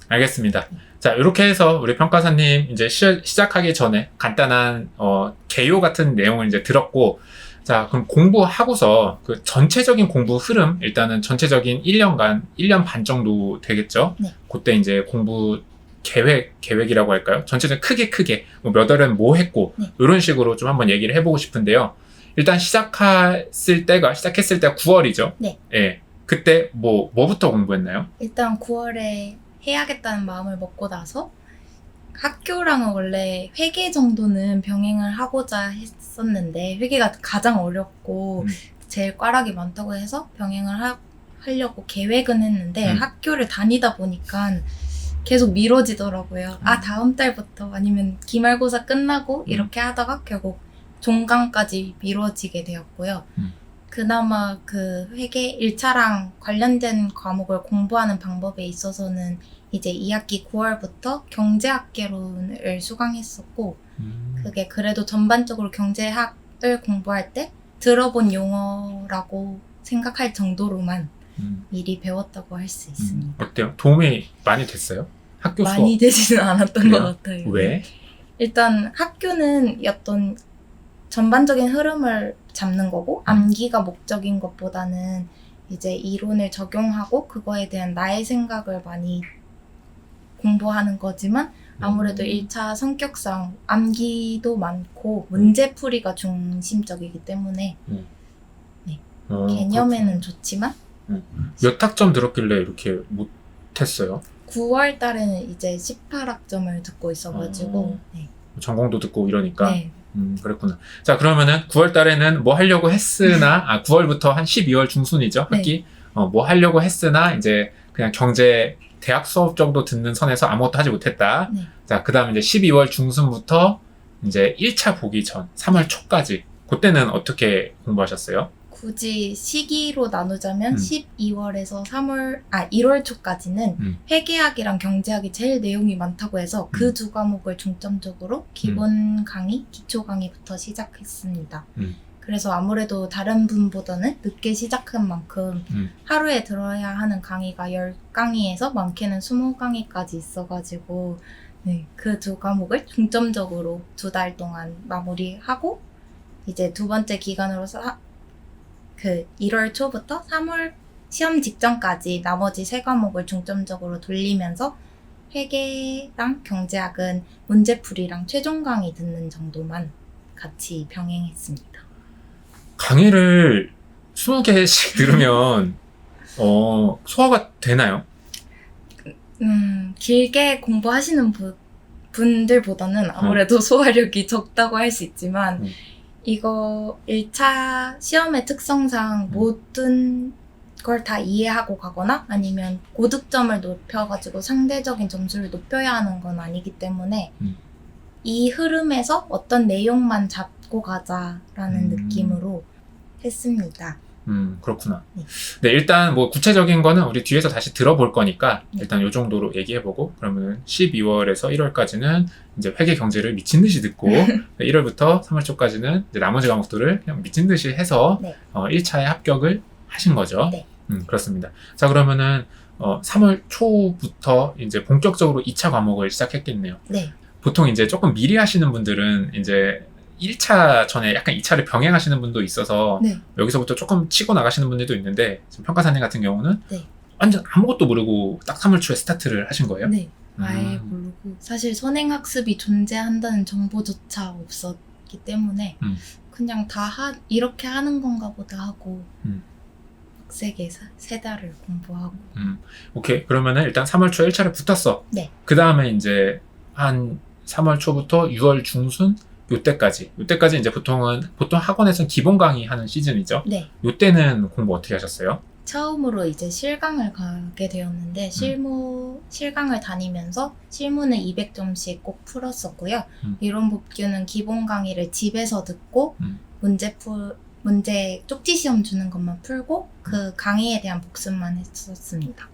알겠습니다. 자, 이렇게 해서 우리 평가사님 이제 시작하기 전에 간단한 개요 같은 내용을 이제 들었고, 자, 그럼 공부하고서 그 전체적인 공부 흐름, 일단은 전체적인 1년간, 1년 반 정도 되겠죠? 네. 그때 이제 공부 계획이라고 할까요? 전체적으로 크게, 몇 월은 뭐 했고, 네. 이런 식으로 좀 한번 얘기를 해보고 싶은데요. 일단 시작했을 때가 9월이죠? 네. 예. 그때 뭐부터 공부했나요? 일단 9월에 해야겠다는 마음을 먹고 나서 학교랑은 원래 회계 정도는 병행을 하고자 했었는데 회계가 가장 어렵고 제일 꽈락이 많다고 해서 병행을 하려고 계획은 했는데 학교를 다니다 보니까 계속 미뤄지더라고요. 다음 달부터 아니면 기말고사 끝나고 이렇게 하다가 결국 종강까지 미뤄지게 되었고요. 그나마 그 회계 1차랑 관련된 과목을 공부하는 방법에 있어서는 이제 2학기 9월부터 경제학개론을 수강했었고 그게 그래도 전반적으로 경제학을 공부할 때 들어본 용어라고 생각할 정도로만 미리 배웠다고 할 수 있습니다. 어때요? 도움이 많이 됐어요? 학교 수업? 많이 되지는 않았던 그래요? 것 같아요. 왜? 일단 학교는 어떤 전반적인 흐름을 잡는 거고 암기가 목적인 것보다는 이제 이론을 적용하고 그거에 대한 나의 생각을 많이 공부하는 거지만 아무래도 1차 성격상 암기도 많고 문제풀이가 중심적이기 때문에 개념에는 좋지만 몇 학점 들었길래 이렇게 못했어요? 9월 달에는 이제 18학점을 듣고 있어가지고 전공도 듣고 이러니까 네. 그랬구나. 자, 그러면은 9월 달에는 뭐 하려고 했으나 9월부터 한 12월 중순이죠, 학기. 뭐 하려고 했으나 이제 그냥 경제 대학 수업 정도 듣는 선에서 아무것도 하지 못했다. 자, 그 다음에 이제 12월 중순부터 이제 1차 보기 전 3월 초까지 그때는 어떻게 공부하셨어요? 굳이 시기로 나누자면 12월에서 1월 초까지는 회계학이랑 경제학이 제일 내용이 많다고 해서 그 두 과목을 중점적으로 기본 강의, 기초 강의부터 시작했습니다. 그래서 아무래도 다른 분보다는 늦게 시작한 만큼 하루에 들어야 하는 강의가 10강의에서 많게는 20강의까지 있어가지고 그 두 과목을 중점적으로 2달 동안 마무리하고 이제 두 번째 기간으로서 그 1월 초부터 3월 시험 직전까지 나머지 3과목을 중점적으로 돌리면서 회계랑 경제학은 문제풀이랑 최종 강의 듣는 정도만 같이 병행했습니다. 강의를 20개씩 들으면 소화가 되나요? 길게 공부하시는 분들보다는 아무래도 소화력이 적다고 할 수 있지만 이거 1차 시험의 특성상 모든 걸 다 이해하고 가거나 아니면 고득점을 높여가지고 상대적인 점수를 높여야 하는 건 아니기 때문에 이 흐름에서 어떤 내용만 잡고 가자라는 느낌으로 했습니다. 그렇구나. 네, 일단 뭐 구체적인 거는 우리 뒤에서 다시 들어볼 거니까 일단 요 정도로 얘기해보고 그러면 12월에서 1월까지는 이제 회계 경제를 미친 듯이 듣고 1월부터 3월 초까지는 이제 나머지 과목들을 그냥 미친 듯이 해서 1차에 합격을 하신 거죠. 네. 그렇습니다. 자, 그러면은 3월 초부터 이제 본격적으로 2차 과목을 시작했겠네요. 네. 보통 이제 조금 미리 하시는 분들은 이제 1차 전에 약간 2차를 병행하시는 분도 있어서 여기서부터 조금 치고 나가시는 분들도 있는데 지금 평가사님 같은 경우는 완전 아무것도 모르고 딱 3월 초에 스타트를 하신 거예요? 네. 아예 모르고 사실 선행학습이 존재한다는 정보조차 없었기 때문에 그냥 이렇게 하는 건가 보다 하고 빡세게 3달을 공부하고 오케이. 그러면은 일단 3월 초에 1차를 붙었어. 네. 그 다음에 이제 한 3월 초부터 6월 중순 요때까지 이제 보통 학원에서는 기본 강의 하는 시즌이죠. 네. 요때는 공부 어떻게 하셨어요? 처음으로 이제 실강을 가게 되었는데 실강을 다니면서 실무는 200점씩 꼭 풀었었고요. 이론 법규는 기본 강의를 집에서 듣고 문제 쪽지 시험 주는 것만 풀고 그 강의에 대한 복습만 했었습니다.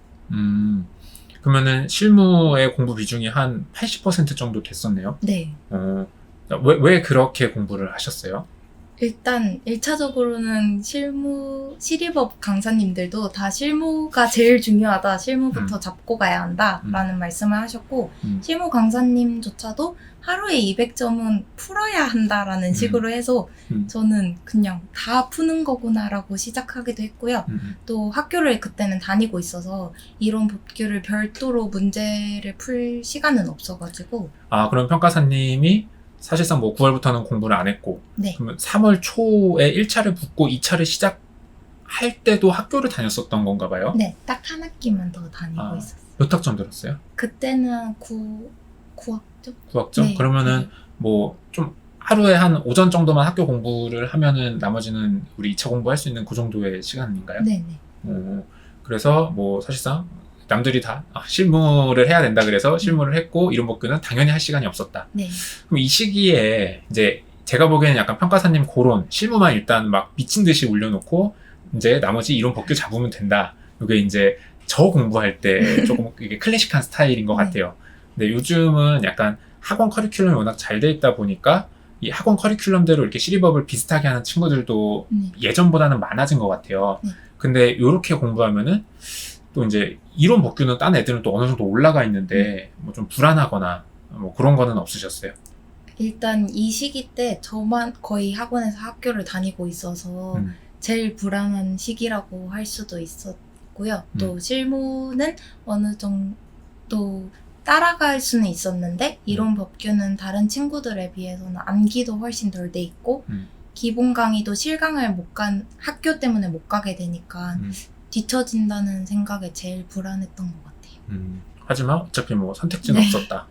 그러면은 실무의 공부 비중이 한 80% 정도 됐었네요. 네. 왜 그렇게 공부를 하셨어요? 일단 1차적으로는 시리법 강사님들도 다 실무가 제일 중요하다. 실무부터 잡고 가야 한다라는 말씀을 하셨고 실무 강사님조차도 하루에 200점은 풀어야 한다라는 식으로 해서 저는 그냥 다 푸는 거구나라고 시작하기도 했고요. 또 학교를 그때는 다니고 있어서 이론 법규를 별도로 문제를 풀 시간은 없어가지고 아, 그럼 평가사님이 사실상 뭐 9월부터는 공부를 안 했고 네. 그러면 3월 초에 1차를 붙고 2차를 시작할 때도 학교를 다녔었던 건가 봐요? 네, 딱 한 학기만 더 다니고 있었어요. 몇 학점 들었어요? 그때는 9학점? 9학점? 네. 그러면은 뭐 좀 하루에 한 오전 정도만 학교 공부를 하면은 나머지는 우리 2차 공부할 수 있는 그 정도의 시간인가요? 네네. 그래서 뭐 사실상 남들이 다 실무를 해야 된다 그래서 실무를 했고 이론 법규는 당연히 할 시간이 없었다. 네. 그럼 이 시기에 이제 제가 보기에는 약간 평가사님 고론 실무만 일단 막 미친 듯이 올려놓고 이제 나머지 이론 법규 잡으면 된다. 이게 이제 저 공부할 때 조금 이게 클래식한 스타일인 것 네. 같아요. 근데 요즘은 약간 학원 커리큘럼이 워낙 잘 돼 있다 보니까 이 학원 커리큘럼대로 이렇게 시리법을 비슷하게 하는 친구들도 예전보다는 많아진 것 같아요. 네. 근데 이렇게 공부하면은 또 이제 이론 법규는 딴 애들은 또 어느 정도 올라가 있는데 뭐 좀 불안하거나 뭐 그런 거는 없으셨어요? 일단 이 시기 때 저만 거의 학원에서 학교를 다니고 있어서 제일 불안한 시기라고 할 수도 있었고요. 또 실무는 어느 정도 따라갈 수는 있었는데 이론 법규는 다른 친구들에 비해서는 암기도 훨씬 덜 돼 있고 기본 강의도 실강을 학교 때문에 못 가게 되니까 뒤처진다는 생각에 제일 불안했던 것 같아요. 하지만 어차피 뭐 선택지는 네. 없었다.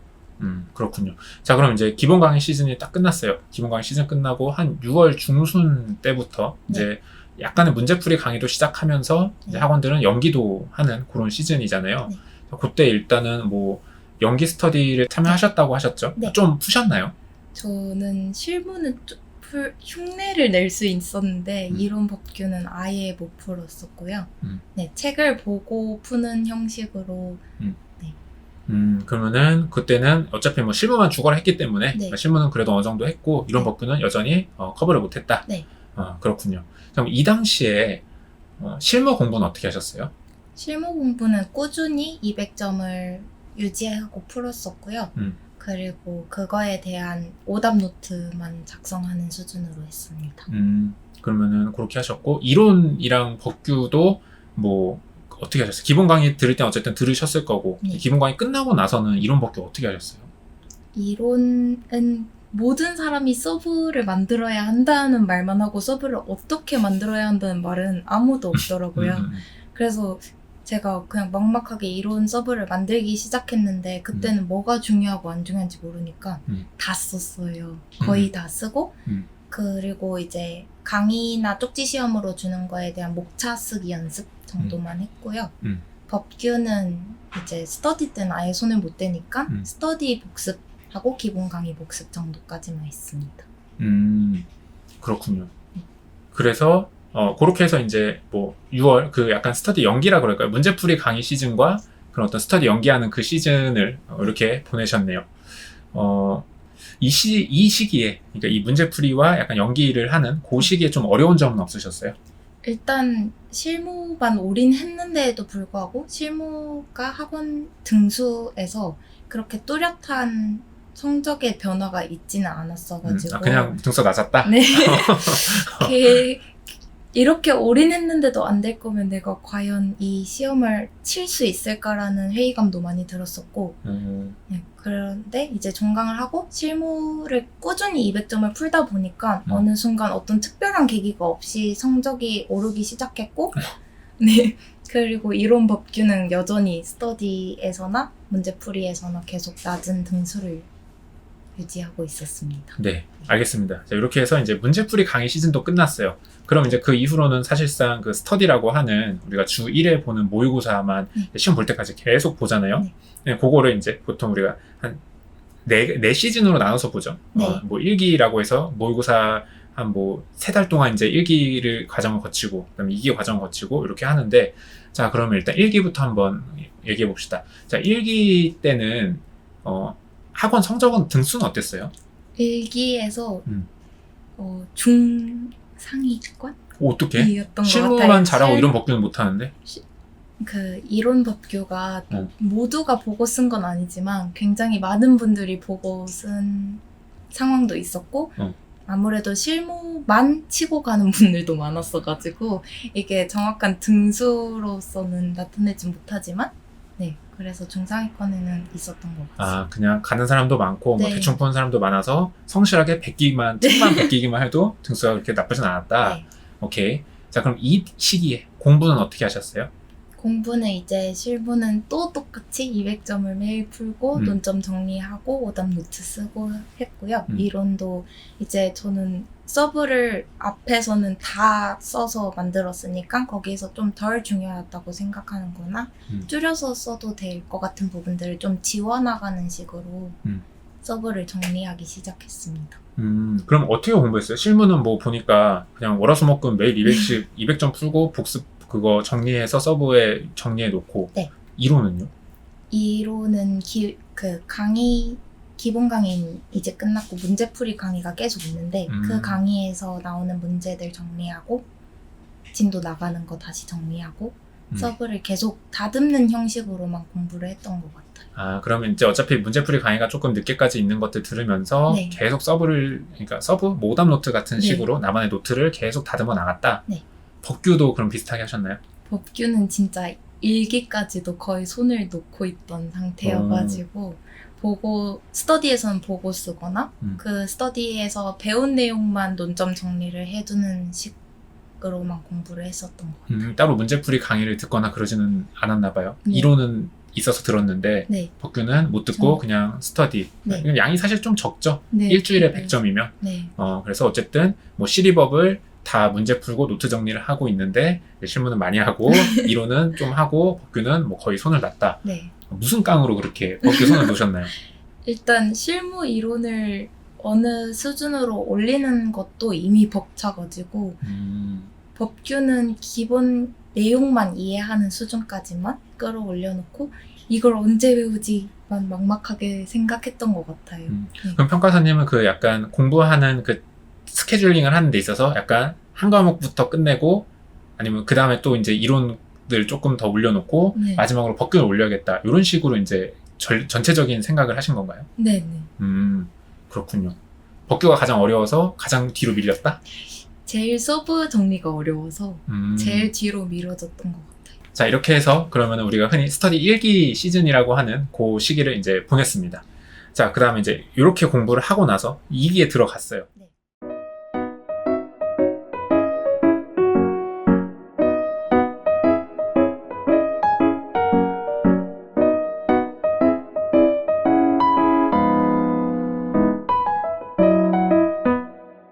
그렇군요. 자, 그럼 이제 기본 강의 시즌이 딱 끝났어요. 기본 강의 시즌 끝나고 한 6월 중순 때부터 이제 약간의 문제풀이 강의도 시작하면서 이제 학원들은 연기도 하는 그런 시즌이잖아요. 네. 그때 일단은 뭐 연기 스터디를 참여하셨다고 하셨죠? 네. 좀 푸셨나요? 저는 실무는 흉내를 낼 수 있었는데 이론 법규는 아예 못 풀었었고요. 네, 책을 보고 푸는 형식으로 그러면은 그때는 어차피 뭐 실무만 주거를 했기 때문에 네. 실무는 그래도 어느 정도 했고 이론 네. 법규는 여전히 커버를 못했다. 네. 그렇군요. 그럼 이 당시에 실무 공부는 어떻게 하셨어요? 실무 공부는 꾸준히 200점을 유지하고 풀었었고요. 그리고 그거에 대한 오답 노트만 작성하는 수준으로 했습니다. 그러면은 그렇게 하셨고 이론이랑 법규도 뭐 어떻게 하셨어요? 기본 강의 들을 땐 어쨌든 들으셨을 거고 네. 기본 강의 끝나고 나서는 이론 법규 어떻게 하셨어요? 이론은 모든 사람이 서브를 만들어야 한다는 말만 하고 서브를 어떻게 만들어야 한다는 말은 아무도 없더라고요. 그래서 제가 그냥 막막하게 이론 서브를 만들기 시작했는데 그때는 뭐가 중요하고 안 중요한지 모르니까 다 썼어요. 거의 다 쓰고 그리고 이제 강의나 쪽지 시험으로 주는 거에 대한 목차 쓰기 연습 정도만 했고요. 법규는 이제 스터디 때는 아예 손을 못 대니까 스터디 복습하고 기본 강의 복습 정도까지만 했습니다. 그렇군요. 그래서 그렇게 해서 이제 뭐 6월 그 약간 스터디 연기라 그럴까요? 문제풀이 강의 시즌과 그런 어떤 스터디 연기하는 그 시즌을 이렇게 보내셨네요. 이 시기에 그러니까 이 문제풀이와 약간 연기를 하는 그 시기에 좀 어려운 점은 없으셨어요? 일단 실무만 올인했는데도 불구하고 실무가 학원 등수에서 그렇게 뚜렷한 성적의 변화가 있지는 않았어가지고 그냥 등수 낮았다? 네. 이렇게 올인했는데도 안 될 거면 내가 과연 이 시험을 칠 수 있을까라는 회의감도 많이 들었었고 네, 그런데 이제 종강을 하고 실무를 꾸준히 200점을 풀다 보니까 어느 순간 어떤 특별한 계기가 없이 성적이 오르기 시작했고 네 그리고 이론 법규는 여전히 스터디에서나 문제풀이에서나 계속 낮은 등수를 유지하고 있었습니다. 네, 알겠습니다. 자, 이렇게 해서 이제 문제풀이 강의 시즌도 끝났어요. 그럼 이제 그 이후로는 사실상 그 스터디라고 하는 우리가 주 1회 보는 모의고사만 시험 볼 때까지 계속 보잖아요. 네, 그거를 이제 보통 우리가 한 네 시즌으로 나눠서 보죠. 네. 뭐 1기라고 해서 모의고사 한 뭐 3달 동안 이제 1기를 과정을 거치고 그다음에 2기 과정을 거치고 이렇게 하는데 자, 그러면 일단 1기부터 한번 얘기해 봅시다. 자, 1기 때는 학원 성적은 등수는 어땠어요? 1기에서 중상위권? 어떻게? 이었던 것 같아요. 실무만 잘하고 이런 법규는 못하는데? 그 이론 법규가 어. 모두가 보고 쓴 건 아니지만 굉장히 많은 분들이 보고 쓴 상황도 있었고 어. 아무래도 실무만 치고 가는 분들도 많았어가지고 이게 정확한 등수로서는 나타내지 못하지만 네 그래서 중상위권에는 있었던 것 같아요. 아, 그냥 가는 사람도 많고, 뭐 네. 대충 푸는 사람도 많아서 성실하게 책만 베끼기만 해도 등수가 그렇게 나쁘진 않았다. 네. 오케이. 자, 그럼 이 시기에 공부는 어떻게 하셨어요? 공부는 이제 실무는 또 똑같이 200점을 매일 풀고 논점 정리하고 오답 노트 쓰고 했고요. 이론도 이제 저는 서브를 앞에서는 다 써서 만들었으니까 거기에서 좀 덜 중요하다고 생각하는 거나 줄여서 써도 될 것 같은 부분들을 좀 지워나가는 식으로 서브를 정리하기 시작했습니다. 그럼 어떻게 공부했어요? 실무는 뭐 보니까 그냥 월화수목금 매일 200점 풀고 복습 그거 정리해서 서브에 정리해 놓고. 네. 이론은요? 이론은 기본 강의 이제 끝났고 문제풀이 강의가 계속 있는데 그 강의에서 나오는 문제들 정리하고 진도 나가는 거 다시 정리하고 서브를 계속 다듬는 형식으로만 공부를 했던 것 같아요. 아, 그러면 이제 어차피 문제풀이 강의가 조금 늦게까지 있는 것들 들으면서 네. 계속 그러니까 서브, 뭐 오답 노트 같은 네. 식으로 나만의 노트를 계속 다듬어 나갔다? 네. 법규도 그럼 비슷하게 하셨나요? 법규는 진짜 일기까지도 거의 손을 놓고 있던 상태여가지고 스터디에서는 보고 쓰거나 그 스터디에서 배운 내용만 논점 정리를 해두는 식으로만 공부를 했었던 것 같아요. 따로 문제풀이 강의를 듣거나 그러지는 않았나 봐요. 네. 이론은 있어서 들었는데 네. 법규는 못 듣고 그냥 스터디. 네. 양이 사실 좀 적죠. 네. 일주일에 네. 100점이면. 네. 그래서 어쨌든 뭐 시리법을 다 문제 풀고 노트 정리를 하고 있는데 실무는 많이 하고 이론은 좀 하고 법규는 뭐 거의 손을 놨다. 네. 무슨 깡으로 그렇게 법규 손을 놓으셨나요? 일단 실무 이론을 어느 수준으로 올리는 것도 이미 벅차가지고 법규는 기본 내용만 이해하는 수준까지만 끌어올려놓고 이걸 언제 외우지만 막막하게 생각했던 것 같아요. 그럼 평가사님은 그 약간 공부하는 그 스케줄링을 하는 데 있어서 약간 한 과목부터 끝내고 아니면 그 다음에 또 이제 이론들 조금 더 올려놓고 네. 마지막으로 법규를 올려야겠다 이런 식으로 이제 전체적인 생각을 하신 건가요? 네네. 그렇군요. 법규가 가장 어려워서 가장 뒤로 밀렸다? 제일 서브 정리가 어려워서 제일 뒤로 미뤄졌던 것 같아요. 자, 이렇게 해서 그러면 우리가 흔히 스터디 1기 시즌이라고 하는 그 시기를 이제 보냈습니다. 자, 그 다음에 이제 이렇게 공부를 하고 나서 2기에 들어갔어요.